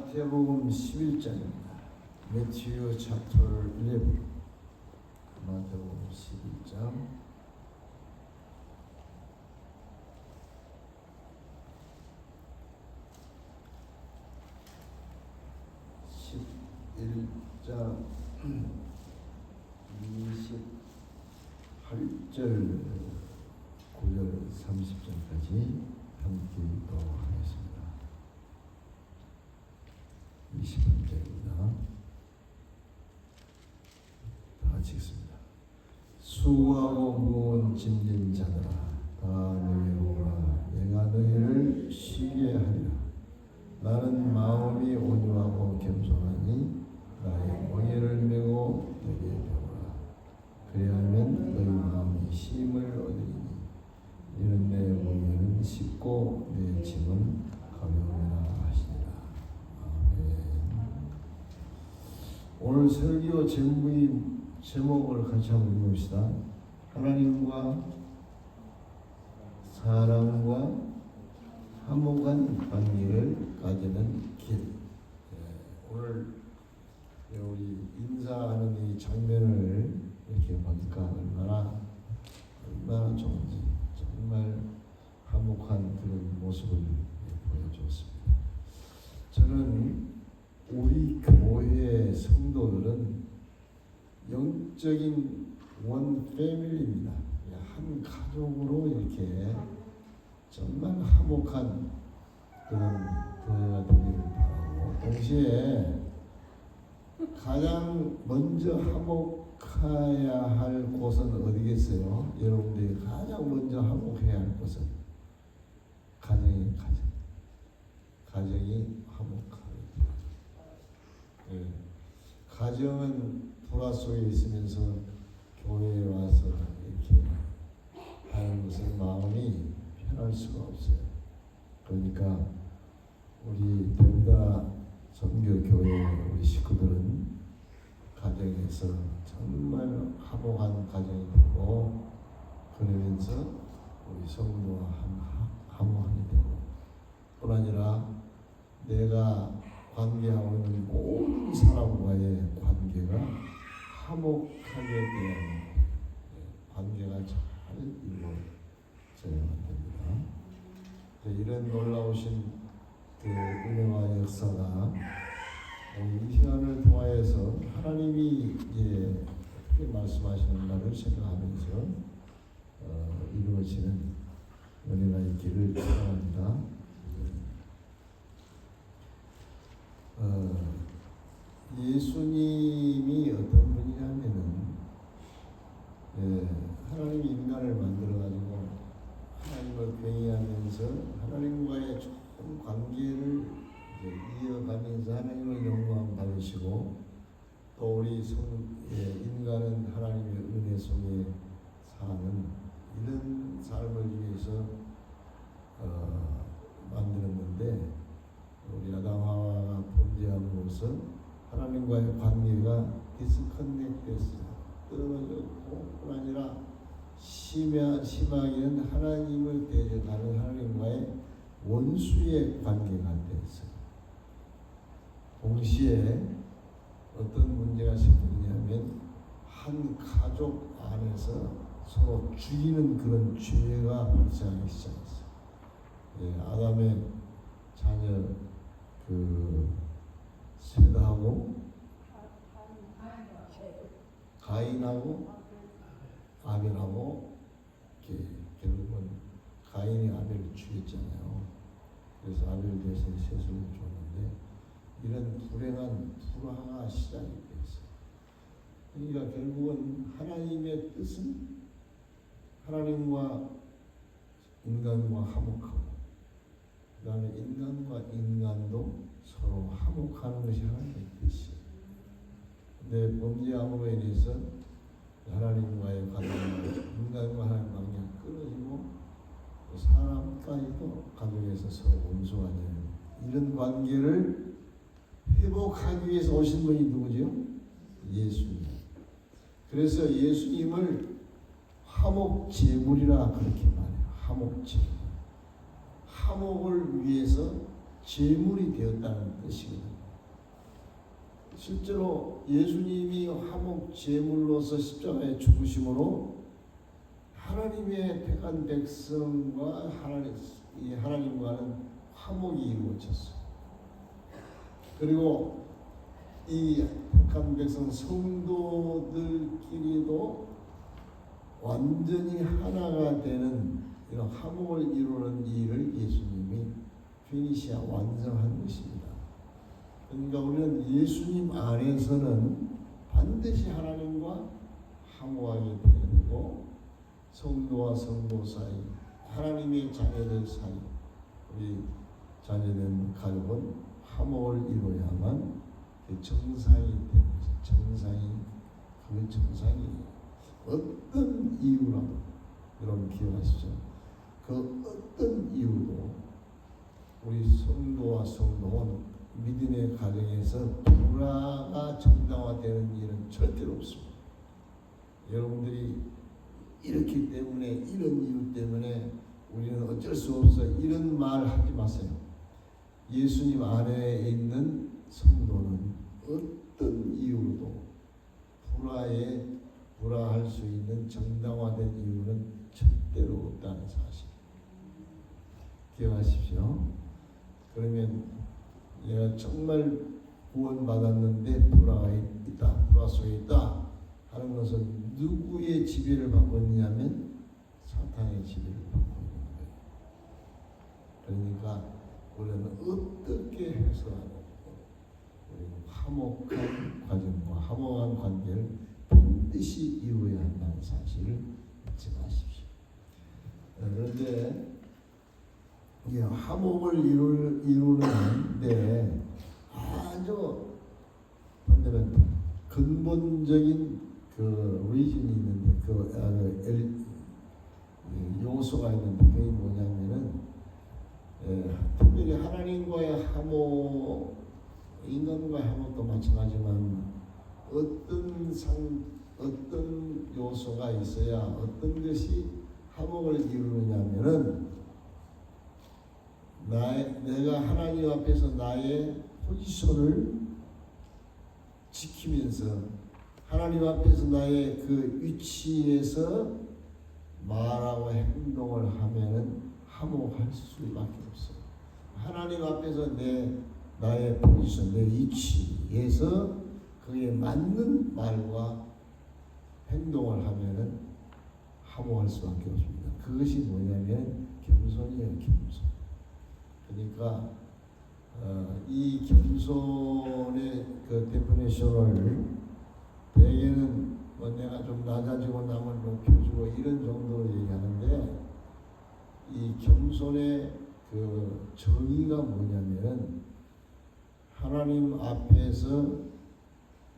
마태복음 11장입니다. Matthew chapter 11. 마태복음 11장 11장 28절 9절 30절까지 함께 읽도록 하겠습니다. 20번째입니다. 다 같이 읽습니다. 수고하고 무거운 짐진 자들아, 다 내게로 오라. 내가 너희를 쉬게 하리라. 나는 마음이 온유하고 겸손하니 나의 멍에를 메고 내게 배우라. 그리하면 너희 마음이 쉼을 얻으리니 이는 내 멍에는 쉽고 내 짐은 가벼우리라 하시니라. 오늘 설교 제목을 같이 한번 읽읍시다. 하나님과 사람과 화목한 관계를 가지는 길. 오늘 우리 인사하는 이 장면을 이렇게 보니까 얼마나 좋은지, 정말 화목한 그런 모습을 보여주었습니다. 저는 우리 교회의 성도들은 영적인 원 패밀리입니다. 한 가족으로 이렇게 정말 화목한 그런 교회가 되기를 바라고, 동시에 가장 먼저 화목해야 할 곳은 어디겠어요? 여러분들이 가장 먼저 화목해야 할 곳은 가정이 화목하게. 가정은 불화 속에 있으면서 교회에 와서 이렇게 하는 것은 마음이 편할 수가 없어요. 그러니까 우리 대부다 선교교회 우리 식구들은 가정에서 정말 화목한 가정이 되고, 그러면서 우리 성도와 화목하게 되고, 뿐 아니라 내가 관계하고 있는 모든 사람과의 관계가 화목하게 되는 관계가 잘 이루어져야 됩니다. 이런 놀라우신 그 은혜와 역사가 이 시간을 통하여서 하나님이 어떻게 말씀하시는 말을 생각하면서 이루어지는 은혜가 있기를 축원합니다. 예수님이 어떤 분이냐면은 하나님이 인간을 만들어가지고 하나님을 경외하면서 하나님과의 좋은 관계를 이어가면서 하나님을 영광 받으시고, 또 우리 인간은 하나님의 은혜 속에 사는 이런 삶을 위해서 만들었는데, 우리 아담 하와가 범죄함으로써 하나님과의 관계가 디스커넥트했어요. 떨어졌고, 뿐 아니라 심하게는 하나님을 대적하는 하나님과의 원수의 관계가 되었어요. 동시에 어떤 문제가 생기냐면 한 가족 안에서 서로 죽이는 그런 죄가 발생하기 시작했어요. 아담의 자녀 셋하고 가인하고 아벨하고, 결국은 가인이 아벨을 죽였잖아요. 그래서 아벨 대신 셋을 줬는데, 이런 불화가 시작이 되었어요. 그러니까 결국은 하나님의 뜻은 하나님과 인간과 화목하고, 그 다음에 인간과 인간도 서로 화목하는 것이 하나님의 뜻이에요. 근데 범죄함으로 인해서 하나님과의 관계, 인간과 하나님의 관계가 끊어지고, 사람까지도 가족에서 서로 원수가 되는 이런 관계를 회복하기 위해서 오신 분이 누구죠? 예수님. 그래서 예수님을 화목제물이라 그렇게 말해요. 화목제물. 화목을 위해서 제물이 되었다는 뜻이거든요. 실제로 예수님이 화목 제물로서 십자가에 죽으심으로 하나님의 택한 백성과 하나님과는 화목이 이루어졌어요. 그리고 이 택한 백성 성도들끼리도 완전히 하나가 되는 이런 화목을 이루는 일을 예수님이 피니시아 완성한 것입니다. 그러니까 우리는 예수님 안에서는 반드시 하나님과 화목하게 되고 성도와 성도 사이, 하나님의 자녀들 사이, 우리 자녀된 가족은 화목을 이루어야만 그 정상이 되는 것이 정상이 그 정상이 어떤 이유라도 여러분 기억하시죠? 그 어떤 이유도 우리 성도와 성도는 믿음의 가정에서 불화가 정당화되는 일은 절대로 없습니다. 여러분들이 이렇기 때문에 이런 이유 때문에 우리는 어쩔 수 없어 이런 말 하지 마세요. 예수님 안에 있는 성도는 어떤 이유로도 불화할 수 있는 정당화된 이유는 절대로 없다는 사실 기억하십시오. 그러면 내가 정말 구원받았는데 불화가 있다, 불화 속에 있다 하는 것은 누구의 지배를 받고 있냐면 사탄의 지배를 받고 있는 거예요. 그러니까 우리는 어떻게 해서라도 우리는 화목한 과정과 화목한 관계를 반드시 이루어야 한다는 사실을 잊지 마십시오. 그런데 이 화목을 이루는데 아주 근본적인 그 리즌이 있는데 요소가 있는데 그게 뭐냐면은 특별히 하나님과의 화목, 인간과의 화목도 마찬가지지만 어떤 요소가 있어야 어떤 것이 화목을 이루느냐면은 내가 하나님 앞에서 나의 포지션을 지키면서 하나님 앞에서 나의 그 위치에서 말하고 행동을 하면은 화목할 수밖에 없어요. 하나님 앞에서 나의 포지션, 내 위치에서 그에 맞는 말과 행동을 하면은 화목할 수밖에 없습니다. 그것이 뭐냐면 겸손이에요, 겸손. 그러니까 이 겸손의 그 데피니션을 대개는 내가 좀 낮아지고 남을 높여주고 이런 정도로 얘기하는데 이 겸손의 그 정의가 뭐냐면은 하나님 앞에서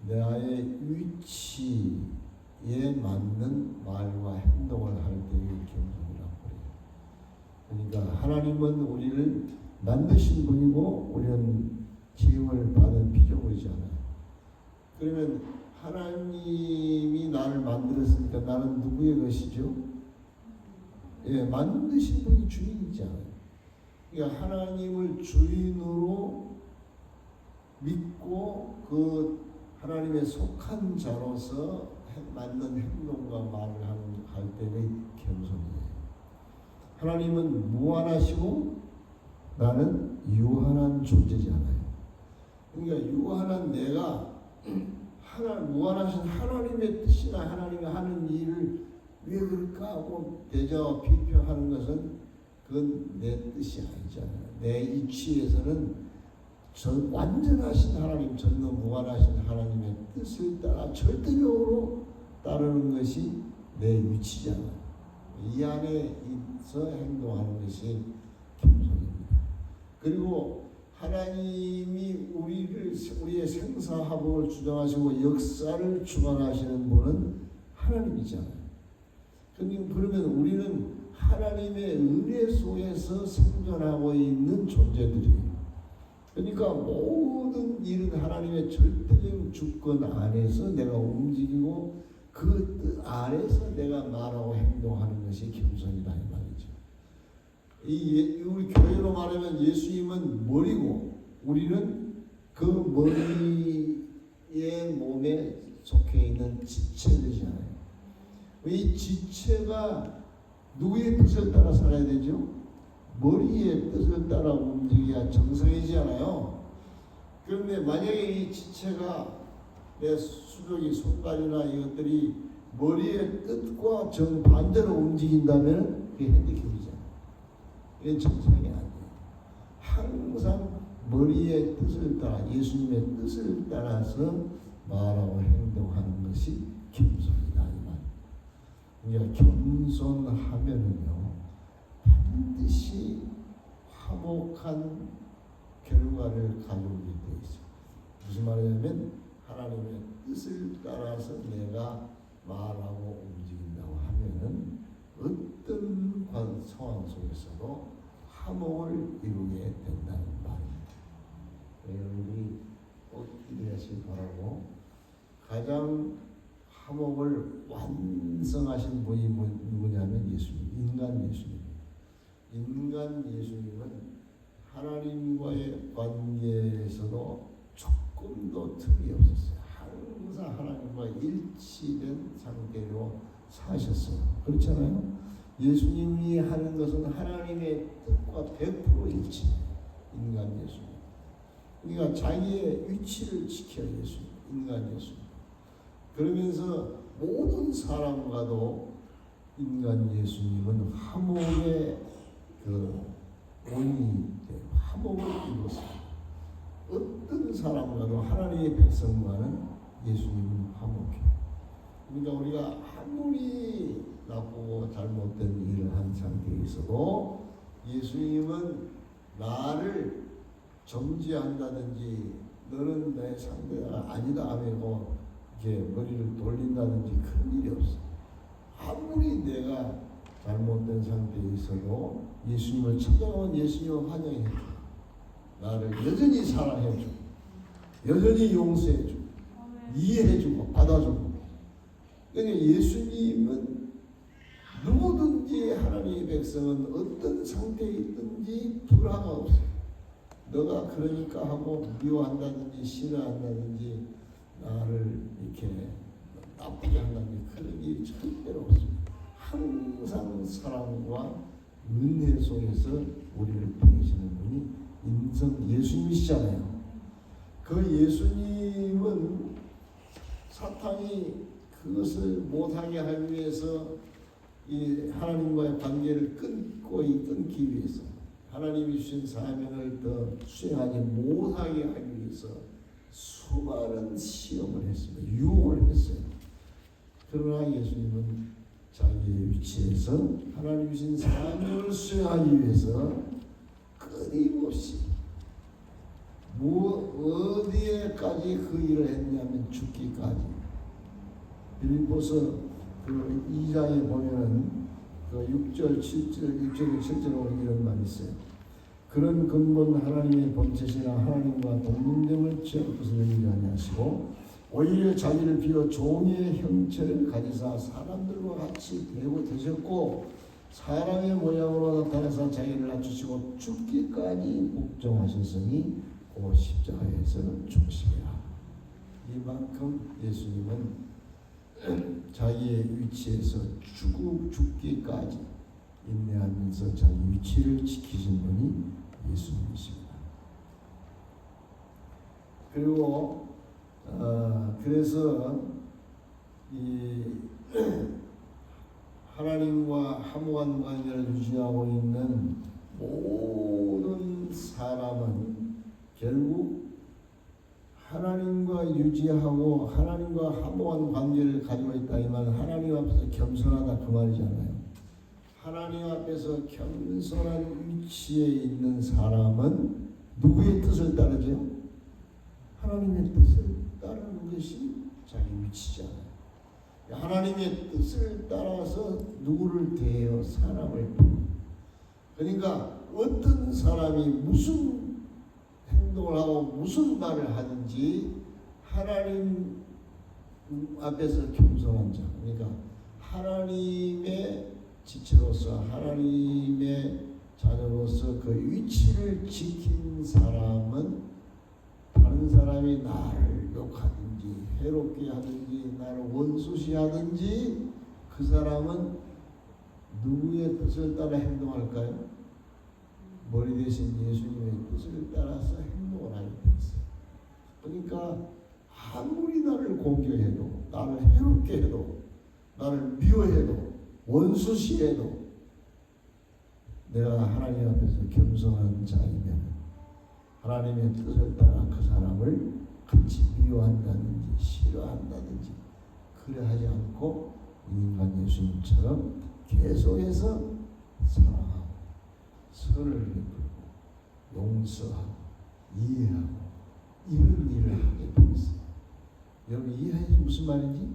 나의 위치에 맞는 말과 행동을 할 때의 겸손이라고 그래요. 그러니까 하나님은 우리를 만드신 분이고 우리는 지음을 받은 피조물이잖아요. 그러면 하나님이 나를 만들었으니까 나는 누구의 것이죠? 만드신 분이 주인이잖아요. 그러니까 하나님을 주인으로 믿고 그 하나님의 속한 자로서 맞는 행동과 말을 할 때의 겸손이에요. 하나님은 무한하시고 나는 유한한 존재잖아요. 그러니까 유한한 내가 무한하신 하나님의 뜻이나 하나님이 하는 일을 왜 그럴까 하고 대자와 비평하는 것은 그건 내 뜻이 아니잖아요. 내 이치에서는 완전하신 하나님, 전능 무한하신 하나님의 뜻을 따라 절대적으로 따르는 것이 내 위치잖아요. 이 안에 있어 행동하는 것이 겸손입니다. 그리고 하나님이 우리의 생사화복을 주장하시고 역사를 주관하시는 분은 하나님이잖아요. 그러면 우리는 하나님의 은혜 속에서 생존하고 있는 존재들이에요. 그러니까 모든 일은 하나님의 절대적인 주권 안에서 내가 움직이고 그 뜻 안에서 내가 말하고 행동하는 것이 겸손이다 이 말이죠. 우리 교회로 말하면 예수님은 머리고 우리는 그 몸에 속해 있는 지체들이잖아요. 이 지체가 누구의 뜻을 따라 살아야 되죠? 머리의 뜻을 따라 움직여야 정상이잖아요. 그런데 만약에 이 지체가 내 수족이 손발이나 이것들이 머리의 뜻과 정반대로 움직인다면 그게 핸디캡이잖아요. 이게 정상이 아니에요. 항상 머리의 뜻을 따라 예수님의 뜻을 따라서 말하고 행동하는 것이 겸손이다 이 말. 우리가 겸손하면은요 반드시 화목한 결과를 가져오게 돼 있어요. 무슨 말이냐면 하나님의 뜻을 따라서 내가 말하고 움직인다고 하면은 어떤 상황 속에서도 화목을 이루게 된다는 말입니다. 여러분들이 꼭 기대하시기 바라고, 가장 화목을 완성하신 분이 누구냐면 예수님, 인간 예수님. 인간 예수님은 하나님과의 관계에서도 조금도 틈이 없었어요. 항상 하나님과 일치된 상태로 사셨어요. 그렇잖아요. 예수님이 하는 것은 하나님의 뜻과 100% 일치해요. 인간 예수님. 그러니까 자기의 위치를 지켜요. 예수님. 인간 예수님. 그러면서 모든 사람과도 인간 예수님은 화목의 원인이 돼요. 화목을 이루었어요. 어떤 사람과도 하나님의 백성과는 예수님은 화목해요. 그러니까 우리가 아무리 나쁘고 잘못된 일을 한 상태에 있어도 예수님은 나를 정지한다든지 너는 내 상대가 아니다 하고 이렇게 머리를 돌린다든지 그런 일이 없어요. 아무리 내가 잘못된 상태에 있어도 예수님을 찾아온 예수님을 환영해줘. 나를 여전히 사랑해주고 여전히 용서해주고 이해해주고 받아주고. 그러니까 예수님은 누구든지 하나님의 백성은 어떤 상태에 있든지 불화가 없어요. 너가 그러니까 하고 미워한다든지 싫어한다든지 나를 이렇게 나쁘게 한다든지 그런 일이 절대로 없습니다. 항상 사랑과 은혜 속에서 우리를 보내시는 분이 인성 예수님이시잖아요. 그 예수님은 사탄이 그것을 못하게 하기 위해서 이 하나님과의 관계를 끊기 위해서 하나님이 주신 사명을 더 수행하지 못하게 하기 위해서 수많은 시험을 했습니다. 유혹을 했어요. 그러나 예수님은 자기의 위치에서 하나님 주신 사명을 수행하기 위해서 끊임없이 어디에까지 그 일을 했냐면 죽기까지. 빌립보서 그 2장에 보면은 그 6절, 7절, 7절에 이런 말이 있어요. 그런 근본 하나님의 본체시나 하나님과 동등됨을 취할 것을 의미하지 아니하시고 오히려 자기를 비워 종의 형체를 가지사 사람들과 같이 되고 되셨고 사람의 모양으로 나타나서 자기를 낮추시고 죽기까지 복종하셨으니 그 십자가에서 죽으시리라. 이만큼 예수님은 자기의 위치에서 죽기까지 인내하면서 자기 위치를 지키신 분이 예수님이십니다. 그리고 그래서 이 하나님과 화목한 관계를 유지하고 있는 모든 사람은 결국 하나님과 유지하고 하나님과 화목한 관계를 가지고 있다 이 말은 하나님 앞에서 겸손하다 그 말이잖아요. 하나님 앞에서 겸손한 위치에 있는 사람은 누구의 뜻을 따르죠? 하나님의 뜻을 따르는 것이 자기 위치잖아요. 하나님의 뜻을 따라서 누구를 대해요? 사람을. 그러니까 어떤 사람이 무슨 행동을 하고 무슨 말을 하든지 하나님 앞에서 겸손한 자, 그러니까 하나님의 지체로서 하나님의 자녀로서 그 위치를 지킨 사람은 다른 사람이 나를 모욕하든지 해롭게 하든지 나를 원수시하든지 그 사람은 누구의 뜻을 따라 행동할까요? 머리 대신 예수님의 뜻을 따라서 행동을 하게 돼 있어요. 그러니까 아무리 나를 공격해도, 나를 해롭게 해도, 나를 미워해도, 원수시해도 내가 하나님 앞에서 겸손한 자이면 하나님의 뜻을 따라 그 사람을 같이 미워한다든지 싫어한다든지 그래 하지 않고 인간 예수님처럼 계속해서 사랑하고 선을 베풀고 용서하고 이해하고 이런 일을 하게 돼 있어요. 여러분 이해하지 무슨 말인지?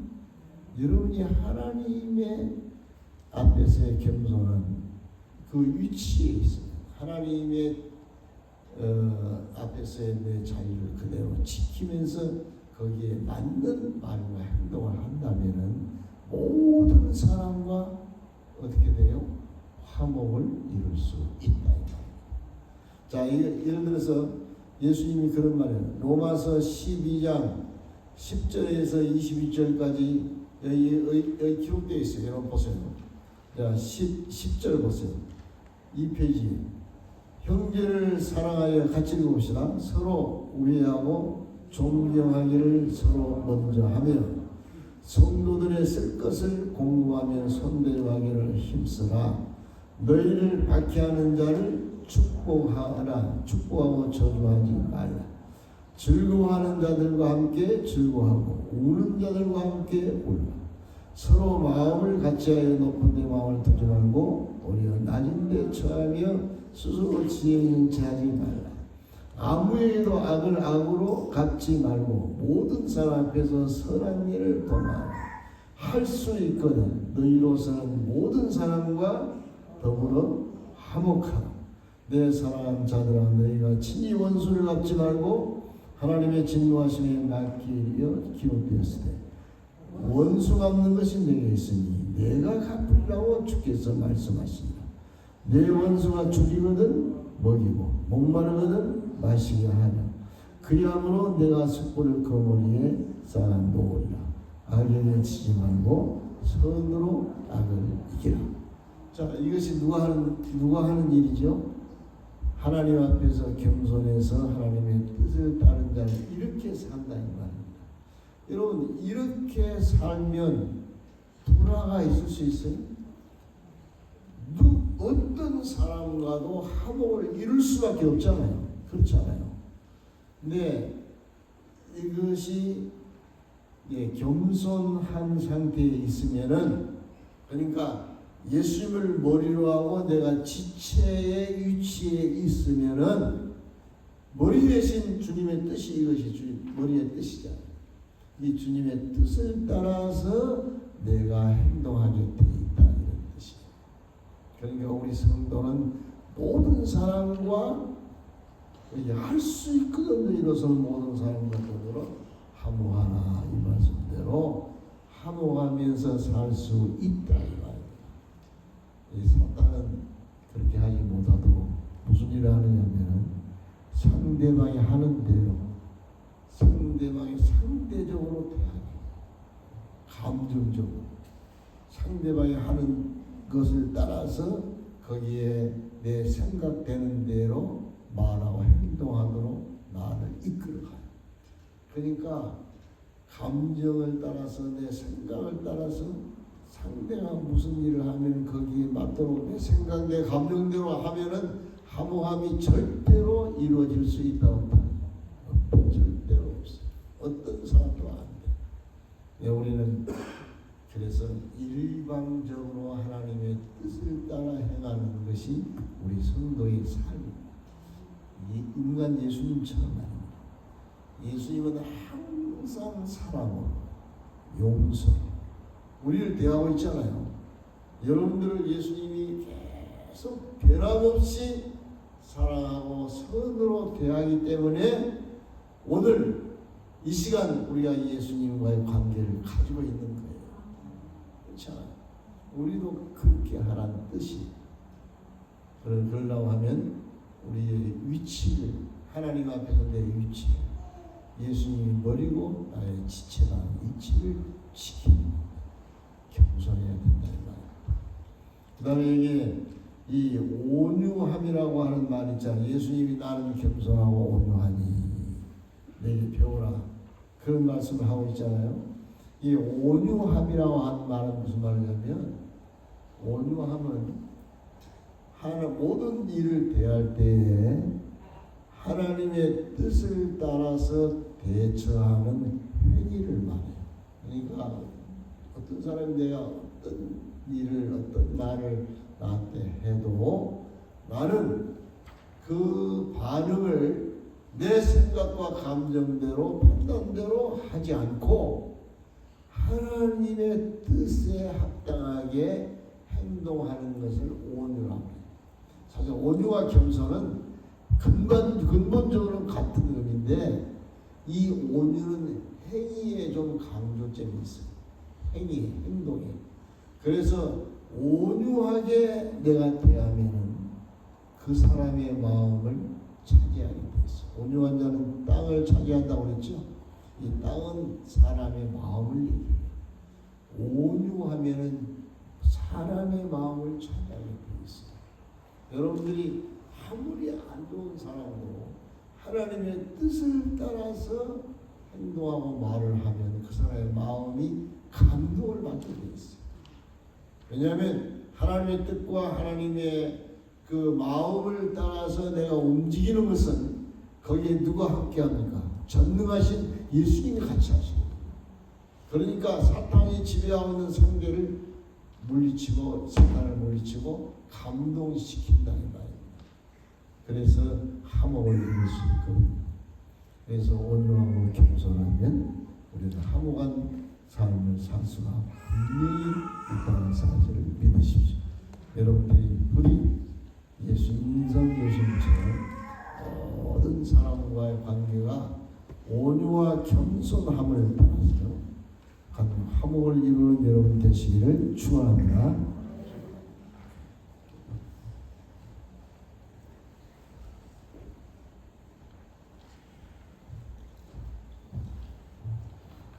여러분이 하나님의 앞에서의 겸손한 그 위치에 있어요. 하나님의 앞에서의 내 자유를 그대로 지키면서 거기에 맞는 말과 행동을 한다면은 모든 사람과 어떻게 돼요? 화목을 이룰 수 있다. 자, 예를 들어서 예수님이 그런 말이에요. 로마서 12장 10절에서 22절까지 여기 기록되어 있어요. 여러분 보세요. 자, 10절 보세요. 이 페이지. 형제를 사랑하여 같이 읽어봅시다. 서로 우애하고 존경하기를 서로 먼저 하며 성도들의 쓸 것을 공부하며 손대하기를 힘쓰라. 너희를 박해하는 자를 축복하고 저주하지 말라. 즐거워하는 자들과 함께 즐거워하고 우는 자들과 함께 울라. 서로 마음을 같이하여 높은 데 마음을 두지 말고 오히려 낮은 데 처하며 스스로 지혜 있는 체 하지 말라. 아무에게도 악을 악으로 갚지 말고 모든 사람 앞에서 선한 일을 범하라. 할 수 있거든 너희로서는 모든 사람과 더불어 화목하라. 내 사랑하는 자들아 너희가 친히 원수를 갚지 말고 하나님의 진노하심에 맡기려 기록되었을 때 원수 갚는 것이 내게 있으니 내가 갚으리라고 주께서 말씀하시니라. 내 원수가 죽이거든 먹이고 목마르거든 마시게 하며 그리함으로 내가 숯불을 그 머리에 쌓아 놓으리라. 악에게 치지 말고 선으로 악을 이기라. 자, 이것이 누가 하는 일이죠? 하나님 앞에서 겸손해서 하나님의 뜻을 따른 자는 이렇게 산다 이 말입니다. 여러분 이렇게 살면 불화가 있을 수 있어요? 어떤 사람과도 화목을 이룰 수밖에 없잖아요. 그렇잖아요. 근데 이것이 겸손한 상태에 있으면은 그러니까 예수님을 머리로 하고 내가 지체의 위치에 있으면은 머리 대신 주님의 뜻이 이것이 머리의 뜻이잖아요. 이 주님의 뜻을 따라서 내가 행동하게 돼 있다 이런 뜻이에요. 그러니까 우리 성도는 모든 사람과 할 수 있거든 너희로서는 모든 사람과 더불어 화목하라 이 말씀대로 화목하면서 살 수 있다 이 말입니다. 이 사탄은 그렇게 하지 못하도록 무슨 일을 하느냐면 상대방이 하는 대로 상대방이 상대적으로 대하기 감정적으로 상대방이 하는 것을 따라서 거기에 내 생각되는 대로 말하고 행동하도록 나를 이끌어가요. 그러니까 감정을 따라서 내 생각을 따라서 상대가 무슨 일을 하면 거기에 맞도록 내 생각, 내 감정대로 하면은 화목함이 절대로 이루어질 수 있다 없다? 절대로 없어요. 어떤 사람도 안 돼. 우리는 그래서 일방적으로 하나님의 뜻을 따라 행하는 것이 우리 성도의 삶입니다. 이 인간 예수님처럼 아닙니다. 예수님은 항상 사랑으로 용서 우리를 대하고 있잖아요. 여러분들을 예수님이 계속 변함없이 사랑하고 선으로 대하기 때문에 오늘 이 시간 우리가 예수님과의 관계를 가지고 있는 거예요. 그렇잖아요. 우리도 그렇게 하라는 뜻이. 그러려고 하면 우리의 위치를 하나님 앞에서 내 위치 예수님이 버리고 나의 지체나 이치를 지키는 겸손해야 된다 이 말입니다. 그 다음에 이게 이 온유함이라고 하는 말 있잖아요. 예수님이 나는 겸손하고 온유하니 내게 배우라, 그런 말씀을 하고 있잖아요. 이 온유함이라고 하는 말은 무슨 말이냐면, 온유함은 모든 일을 대할 때에 하나님의 뜻을 따라서 대처하는 회의를 말해요. 그러니까 어떤 사람이 내가 어떤 일을 어떤 말을 나한테 해도 나는 그 반응을 내 생각과 감정대로 판단대로 하지 않고 하나님의 뜻에 합당하게 행동하는 것을 온유라고 해요. 사실 온유와 겸손은 근본적으로는 같은 의미인데 이 온유는 행위에 좀 강조점이 있어요. 행동에. 그래서 온유하게 내가 대하면은 그 사람의 마음을 차지하게 돼 있어요. 온유한 자는 땅을 차지한다고 그랬죠. 이 땅은 사람의 마음을 얘기해요. 온유하면은 사람의 마음을 차지하게 돼 있어요. 여러분들이 아무리 안 좋은 사람도 하나님의 뜻을 따라서 행동하고 말을 하면 그 사람의 마음이 감동을 받게 돼 있어요. 왜냐하면 하나님의 뜻과 하나님의 그 마음을 따라서 내가 움직이는 것은 거기에 누가 함께합니까? 전능하신 예수님이 같이 하시거든요. 그러니까 사탄이 지배하고 있는 상대를 물리치고, 사탄을 물리치고 감동시킨다 이 말입니다. 그래서 화목을 이룰 수 있거든요. 그래서 온유하고 겸손하면 우리는 화목한 삶을 살 수가 분명히 있다는 사실을 믿으십시오. 여러분들이 우리 인성 예수님처럼 모든 사람과의 관계가 온유와 겸손함을 따라서 화목을 이루는 여러분 되시기를 축원합니다.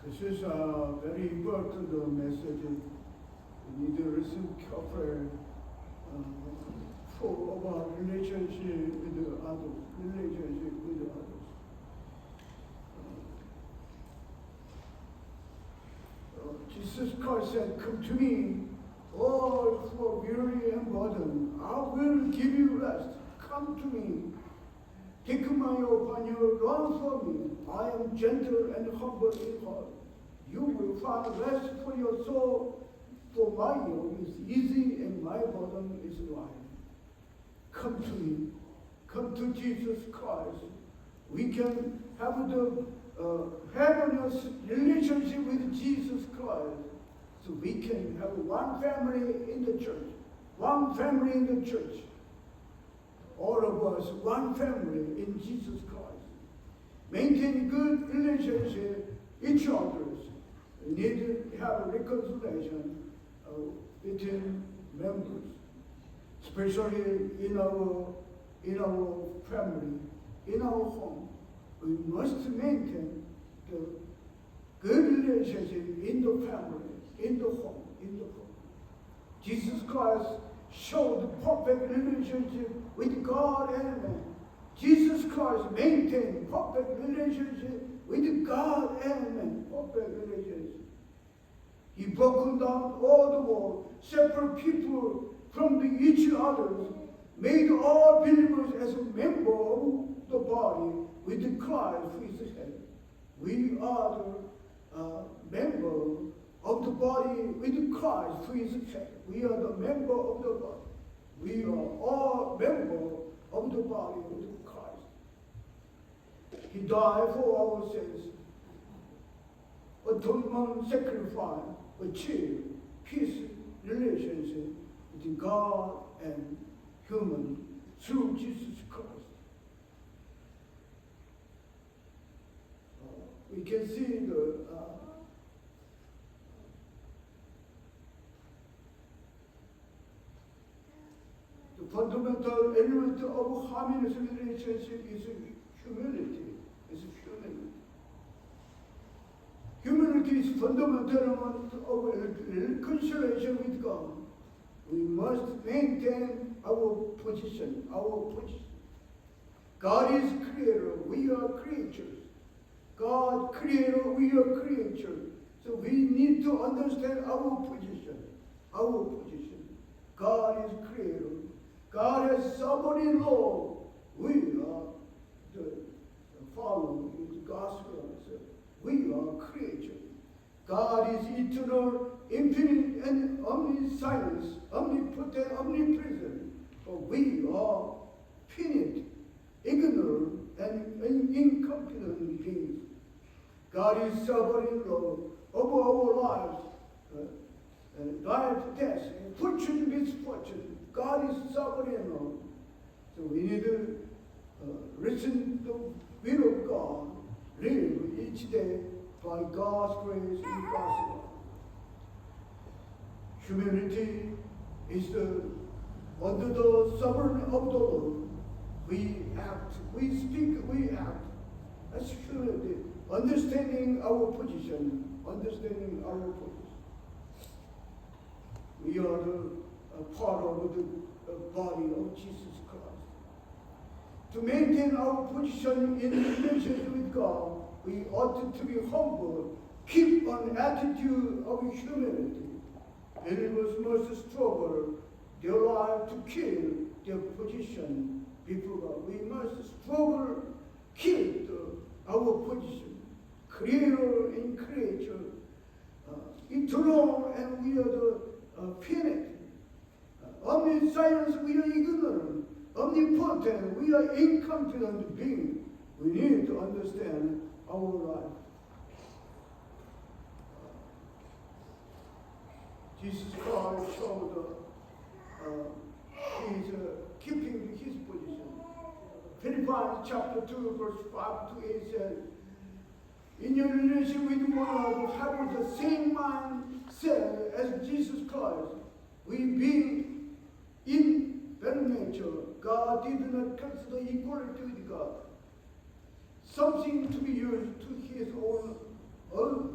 This is a very important message. We need to listen carefully for about relationship with others. Jesus Christ said, "Come to me, all who are weary and burdened. I will give you rest. Come to me. Take my yoke upon you, learn from me. I am gentle and humble in heart. You will find rest for your soul, for my yoke is easy and my burden is light." Come to me. Come to Jesus Christ. We can have the harmonious relationship with Jesus Christ. So we can have one family in the church. One family in the church. All of us, one family in Jesus Christ. Maintain good relationship each others. We need to have a reconciliation between members, especially in our family, in our home. We must maintain the good relationship in the family, in the home. Jesus Christ showed the perfect relationship with God and man. Jesus Christ maintained perfect relationship with God and man. Perfect relationship. He broke down all the walls, separate people from each other, made all believers as a member of the body with Christ who is the head. We are the member of the body with Christ who is the head. We are the member of the body. We are all members of the body with Christ. He died for our sins. Atonement sacrifice achieve peace relationship between God and human through Jesus Christ. We can see the fundamental element of harmonious relationship is humility. this fundamental element of reconciliation with God, we must maintain our position, God is creator, we are creatures. God creator, we are creatures. So we need to understand our position. God is creator. God has sovereign law. We are the followers of the gospel. So we are creatures. God is eternal, infinite, and omniscient, omnipotent, omnipresent. But we are finite, ignorant, and incompetent beings. God is sovereign Lord over our lives, life, death, fortune, misfortune. God is sovereign Lord. So we need to listen to the will of God, live each day by God's grace and gospel. Humanity is under the sovereignty of the Lord. We act, we speak, we act. That's humanity. Understanding our position. We are a part of the body of Jesus Christ. To maintain our position in relationship with God, we ought to be humble, keep an attitude of humility. Believers must struggle their life to kill their position before God. We must struggle, keep our position. Creator and creature, eternal, and we are the finite. Omniscience, we are ignorant. Omnipotent, we are incompetent beings. We need to understand our life. Jesus Christ showed he's keeping his position. Philippians chapter 2, verse 5 to 8 says, in your relationship with one another, have the same mindset as Jesus Christ. We being in very nature, God did not consider equality with God something to be used to his own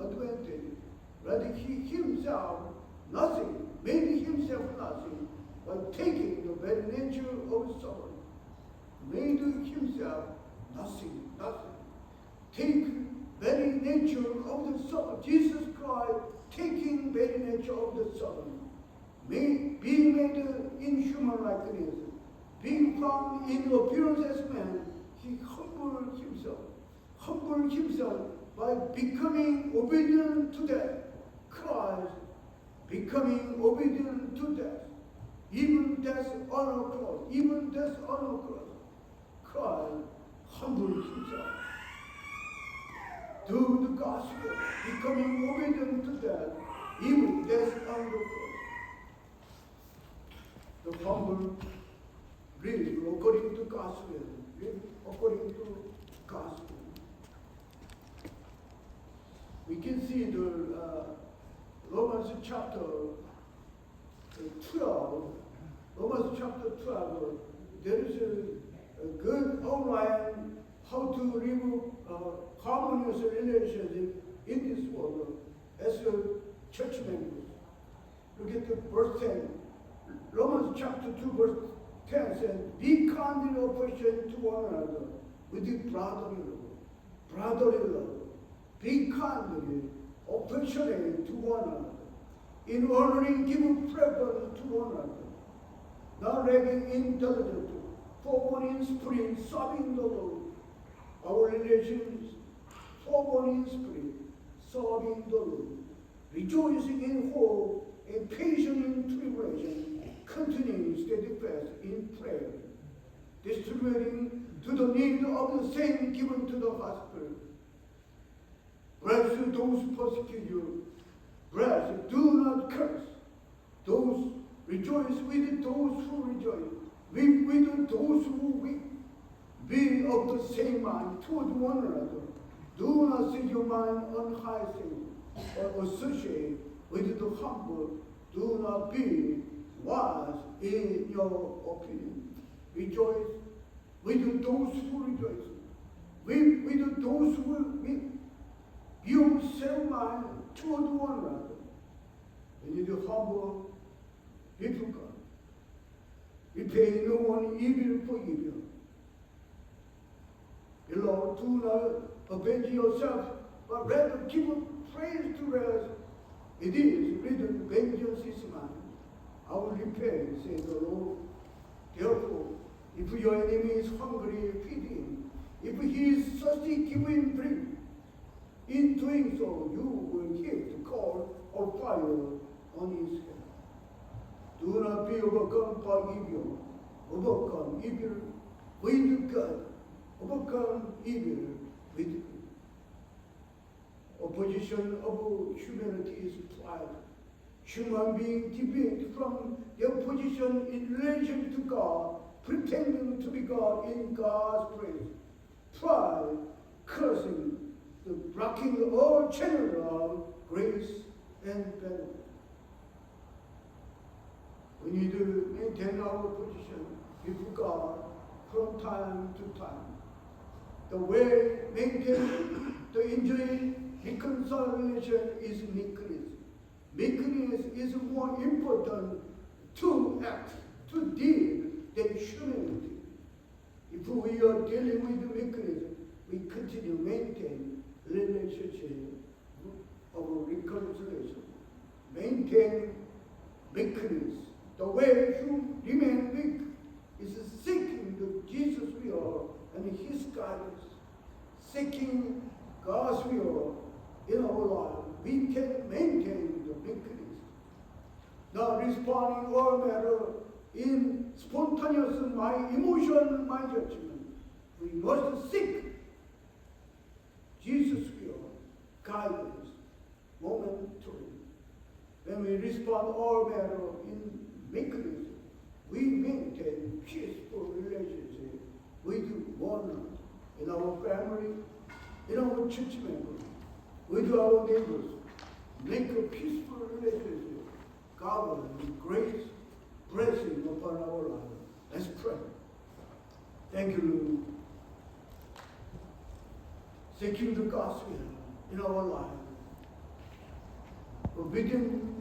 advantage. Rather, he himself nothing, made himself nothing, by taking the very nature of sovereign, made himself nothing. Take very nature of the Son, Jesus Christ, taking very nature of the Son, being made in human likeness, being found in appearance as man, he humbled himself by becoming obedient to death. Christ becoming obedient to death, even death on a cross. Christ humbled himself. To the gospel, becoming obedient to death, even death on the cross. The humble live according to gospel, We can see the Romans chapter 12. There is a good outline how to live harmonious relationship in this world as a church members. Look at the verse 10. Romans chapter 2 verse 10 says, be kind in affection to one another with the brotherly love. Be kindly, affectionate to one another. In honoring, give preference to one another. Not lacking indulgent, forward in spirit, serving the Lord. Our relations, forward in spirit, serving the Lord. Rejoicing in hope, and patient in tribulation, continuing steadfast in prayer. Distributing to the need of the saints, given to the gospel. Bless those who persecute you. Bless, do not curse. Those rejoice with those who rejoice. Weep with those who weep. Be of the same mind toward one another. Do not set your mind on high things, or associate with the humble. Do not be wise in your opinion. Rejoice with those who rejoice. Weep with those who weep. Give sound mind toward one another. We need to humble before God. Repay no one evil for evil. Beloved, do not avenge yourself, but rather give praise to us. It is written, vengeance is mine. I will repay, says the Lord. Therefore, if your enemy is hungry, feed him. If he is thirsty, give him drink. In doing so, you will heap the coal of fire on his head. Do not be overcome by evil. Overcome evil with God. Overcome evil with good. Opposition of humanity is pride. Human beings deviate from their position in relation to God, pretending to be God in God's praise. Pride, cursing, the blocking all channel of grace and benefit. We need to maintain our position before God from time to time. The way maintain to enjoy reconciliation is meekness. Meekness is more important to act, to deal than humility. If we are dealing with meekness, we continue to maintain relationship of reconciliation. Maintain meekness. The way to remain meek is seeking the Jesus will and His guidance. Seeking God's will in our life, we can maintain the meekness. Not responding all matter in spontaneous my emotion, my judgment. We must seek Jesus' will, guidance, momentarily. When we respond all matter in meekness, we maintain peaceful relationship with one another, in our family, in our church members, with our neighbors. Make a peaceful relationship, governed with grace, blessing upon our lives. Let's pray. Thank you, Lord. Seeking the gospel in our life. Forbidden